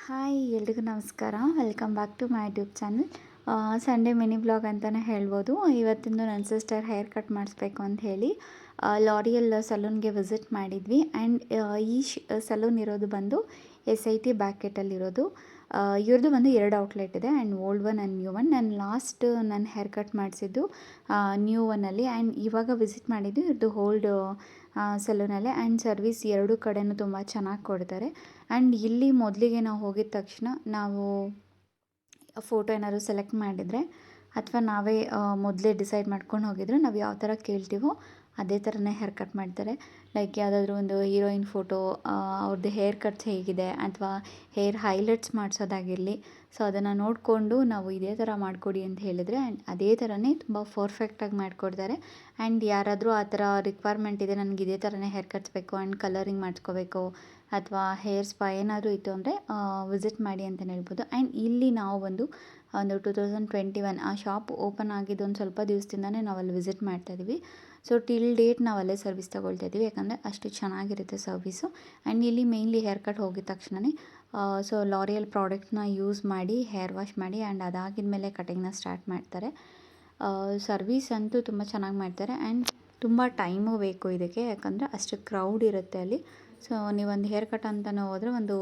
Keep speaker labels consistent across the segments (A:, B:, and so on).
A: Hi ಎಲ್ರಿಗೂ ನಮಸ್ಕಾರ. Welcome back to my YouTube channel. Sunday mini blog ಅಂತಲೇ ಹೇಳ್ಬೋದು. ಇವತ್ತಿಂದು ನನ್ನ ಸಿಸ್ಟರ್ ಹೇರ್ ಕಟ್ ಮಾಡಿಸ್ಬೇಕು ಅಂತ ಹೇಳಿ ಲಾರಿಯಲ್ ಸಲೂನ್ಗೆ ವಿಸಿಟ್ ಮಾಡಿದ್ವಿ. ಆ್ಯಂಡ್ ಈ ಸಲೂನ್ ಇರೋದು ಬಂದು SIT ಬ್ಯಾಕೆಟಲ್ಲಿರೋದು. ಇವ್ರದ್ದು ಬಂದು 2 ಔಟ್ಲೆಟ್ ಇದೆ, and old one and new one. ನಾನು ಲಾಸ್ಟ್ ನನ್ನ ಹೇರ್ ಕಟ್ ಮಾಡಿಸಿದ್ದು ನ್ಯೂ ಒನ್ನಲ್ಲಿ, ಆ್ಯಂಡ್ ಇವಾಗ ವಿಸಿಟ್ ಮಾಡಿದ್ದು ಇವ್ರದ್ದು ಓಲ್ಡ್ ಸಲೂನಲ್ಲಿ. ಆ್ಯಂಡ್ ಸರ್ವಿಸ್ ಎರಡೂ ಕಡೆಯೂ ತುಂಬ ಚೆನ್ನಾಗಿ ಕೊಡ್ತಾರೆ. ಆ್ಯಂಡ್ ಇಲ್ಲಿ ಮೊದಲಿಗೆ ನಾವು ಹೋಗಿದ ತಕ್ಷಣ ನಾವು ಫೋಟೋ ಏನಾದ್ರು ಸೆಲೆಕ್ಟ್ ಮಾಡಿದರೆ ಅಥವಾ ನಾವೇ ಮೊದಲೇ ಡಿಸೈಡ್ ಮಾಡ್ಕೊಂಡು ಹೋಗಿದ್ರೆ ನಾವು ಯಾವ ಥರ ಕೇಳ್ತೀವೋ ಅದೇ ಥರನೇ ಹೇರ್ ಕಟ್ ಮಾಡ್ತಾರೆ. ಲೈಕ್ ಯಾವುದಾದ್ರೂ ಒಂದು ಹೀರೋಯಿನ್ ಫೋಟೋ, ಅವ್ರದ್ದು ಹೇರ್ ಕಟ್ಸ್ ಹೇಗಿದೆ ಅಥವಾ ಹೇರ್ ಹೈಲೈಟ್ಸ್ ಮಾಡಿಸೋದಾಗಿರಲಿ, ಸೊ ಅದನ್ನು ನೋಡಿಕೊಂಡು ನಾವು ಇದೇ ಥರ ಮಾಡಿಕೊಡಿ ಅಂತ ಹೇಳಿದರೆ ಆ್ಯಂಡ್ ಅದೇ ಥರನೇ ತುಂಬ ಪರ್ಫೆಕ್ಟಾಗಿ ಮಾಡಿಕೊಡ್ತಾರೆ. ಆ್ಯಂಡ್ ಯಾರಾದರೂ ಆ ಥರ ರಿಕ್ವೈರ್ಮೆಂಟ್ ಇದೆ, ನನಗೆ ಇದೇ ಥರನೇ ಹೇರ್ ಕಟ್ಸ್ ಬೇಕು ಆ್ಯಂಡ್ ಕಲರಿಂಗ್ ಮಾಡಿಸ್ಕೋಬೇಕು ಅಥವಾ ಹೇರ್ ಸ್ಪಾ ಏನಾದರೂ ಇತ್ತು ಅಂದರೆ ವಿಸಿಟ್ ಮಾಡಿ ಅಂತಲೇ ಹೇಳ್ಬೋದು. ಆ್ಯಂಡ್ ಇಲ್ಲಿ ನಾವು ಒಂದು 2021 ಆ ಶಾಪ್ ಓಪನ್ ಆಗಿದ್ದು ಒಂದು ಸ್ವಲ್ಪ ದಿವಸದಿಂದನೇ ನಾವು ಅಲ್ಲಿ ವಿಸಿಟ್ ಮಾಡ್ತಾಯಿದ್ದೀವಿ. ಸೊ ಟಿಲ್ ಡೇಟ್ ನಾವು ಅಲ್ಲೇ ಸರ್ವಿಸ್ ತೊಗೊಳ್ತಾ ಇದ್ದೀವಿ, ಯಾಕಂದರೆ ಅಷ್ಟು ಚೆನ್ನಾಗಿರುತ್ತೆ ಸರ್ವಿಸು. ಆ್ಯಂಡ್ ಇಲ್ಲಿ ಮೇಯ್ನ್ಲಿ ಹೇರ್ ಕಟ್ ಹೋಗಿದ ತಕ್ಷಣವೇ ಸೊ ಲಾರಿಯಲ್ ಪ್ರಾಡಕ್ಟ್ನ ಯೂಸ್ ಮಾಡಿ ಹೇರ್ ವಾಶ್ ಮಾಡಿ ಆ್ಯಂಡ್ ಅದಾಗಿದ ಮೇಲೆ ಕಟಿಂಗ್ನ ಸ್ಟಾರ್ಟ್ ಮಾಡ್ತಾರೆ. ಸರ್ವಿಸ್ ಅಂತೂ ತುಂಬ ಚೆನ್ನಾಗಿ ಮಾಡ್ತಾರೆ. ಆ್ಯಂಡ್ ತುಂಬ ಟೈಮು ಬೇಕು ಇದಕ್ಕೆ, ಯಾಕಂದರೆ ಅಷ್ಟು ಕ್ರೌಡ್ ಇರುತ್ತೆ ಅಲ್ಲಿ. ಸೊ ನೀವೊಂದು ಹೇರ್ ಕಟ್ ಅಂತಲೇ ಹೋದರೆ ಒಂದು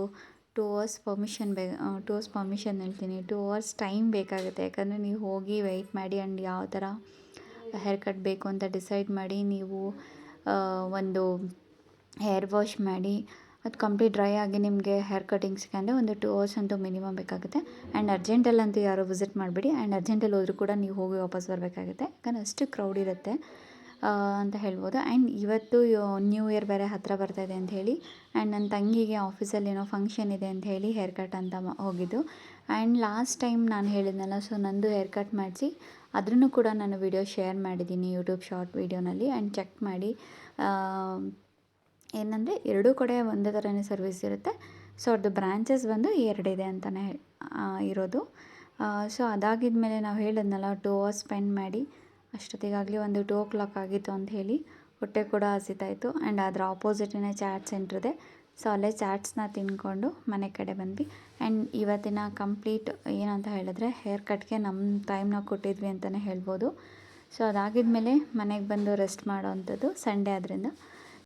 A: 2 ಅವರ್ಸ್ ಪರ್ಮಿಷನ್ 2 ಅವರ್ಸ್ ಪರ್ಮಿಷನ್ ಹೇಳ್ತೀನಿ, 2 ಅವರ್ಸ್ ಟೈಮ್ ಬೇಕಾಗುತ್ತೆ. ಯಾಕಂದರೆ ನೀವು ಹೋಗಿ ವೆಯ್ಟ್ ಮಾಡಿ ಆ್ಯಂಡ್ ಯಾವ ಥರ ಹೇರ್ ಕಟ್ ಬೇಕು ಅಂತ ಡಿಸೈಡ್ ಮಾಡಿ ನೀವು ಒಂದು ಹೇರ್ ವಾಶ್ ಮಾಡಿ ಅದು ಕಂಪ್ಲೀಟ್ ಡ್ರೈ ಆಗಿ ನಿಮಗೆ ಹೇರ್ ಕಟಿಂಗ್ಸ್ಗೆ ಅಂದರೆ ಒಂದು 2 ಅವರ್ಸ್ ಅಂತೂ ಮಿನಿಮಮ್ ಬೇಕಾಗುತ್ತೆ. ಆ್ಯಂಡ್ ಅರ್ಜೆಂಟಲ್ಲಂತೂ ಯಾರೂ ವಿಸಿಟ್ ಮಾಡಬೇಡಿ. ಆ್ಯಂಡ್ ಅರ್ಜೆಂಟಲ್ಲಿ ಹೋದರೂ ಕೂಡ ನೀವು ಹೋಗಿ ವಾಪಸ್ ಬರಬೇಕಾಗುತ್ತೆ, ಯಾಕಂದರೆ ಅಷ್ಟು ಕ್ರೌಡ್ ಇರುತ್ತೆ ಅಂತ ಹೇಳ್ಬೋದು. ಆ್ಯಂಡ್ ಇವತ್ತು ನ್ಯೂ ಇಯರ್ ಬೇರೆ ಹತ್ತಿರ ಬರ್ತಾಯಿದೆ ಅಂತ ಹೇಳಿ ಆ್ಯಂಡ್ ನನ್ನ ತಂಗಿಗೆ ಆಫೀಸಲ್ಲಿ ಏನೋ ಫಂಕ್ಷನ್ ಇದೆ ಅಂತ ಹೇಳಿ ಹೇರ್ ಕಟ್ ಅಂತ ಹೋಗಿದ್ದು. ಆ್ಯಂಡ್ ಲಾಸ್ಟ್ ಟೈಮ್ ನಾನು ಹೇಳಿದ್ನಲ್ಲ, ಸೊ ನಂದು ಹೇರ್ ಕಟ್ ಮಾಡಿಸಿ ಅದನ್ನು ಕೂಡ ನಾನು ವಿಡಿಯೋ ಶೇರ್ ಮಾಡಿದ್ದೀನಿ ಯೂಟ್ಯೂಬ್ ಶಾರ್ಟ್ ವೀಡಿಯೋನಲ್ಲಿ. ಆ್ಯಂಡ್ ಚೆಕ್ ಮಾಡಿ. ಏನಂದರೆ ಎರಡೂ ಕಡೆ ಒಂದೇ ಥರನೇ ಸರ್ವಿಸ್ ಇರುತ್ತೆ. ಸೊ ಅವ್ರದ್ದು ಬ್ರಾಂಚಸ್ ಬಂದು 2 ಇದೆ ಅಂತಲೇ ಇರೋದು. ಸೊ ಅದಾಗಿದ ಮೇಲೆ ನಾವು ಹೇಳಿದ್ನಲ್ಲ 2 ಅವರ್ಸ್ ಸ್ಪೆಂಡ್ ಮಾಡಿ ಅಷ್ಟೊತ್ತಿಗಾಗಲಿ ಒಂದು 2 o'clock ಆಗಿತ್ತು ಅಂತ ಹೇಳಿ ಹೊಟ್ಟೆ ಕೂಡ ಹಸಿತಾಯಿತ್ತು. ಆ್ಯಂಡ್ ಅದರ ಆಪೋಸಿಟೇ ಚಾಟ್ ಸೆಂಟ್ರ್ ಇದೆ. ಸೊ ಅಲ್ಲೇ ಚಾಟ್ಸ್ನ ತಿಂದ್ಕೊಂಡು ಮನೆ ಕಡೆ ಬಂದ್ವಿ. ಆ್ಯಂಡ್ ಇವತ್ತಿನ ಕಂಪ್ಲೀಟ್ ಏನಂತ ಹೇಳಿದ್ರೆ ಹೇರ್ ಕಟ್ಗೆ ನಮ್ಮ ಟೈಮ್ನ ಕೊಟ್ಟಿದ್ವಿ ಅಂತಲೇ ಹೇಳ್ಬೋದು. ಸೊ ಅದಾಗಿದ ಮೇಲೆ ಮನೆಗೆ ಬಂದು ರೆಸ್ಟ್ ಮಾಡೋ ಅಂಥದ್ದು ಸಂಡೇ ಆದ್ದರಿಂದ.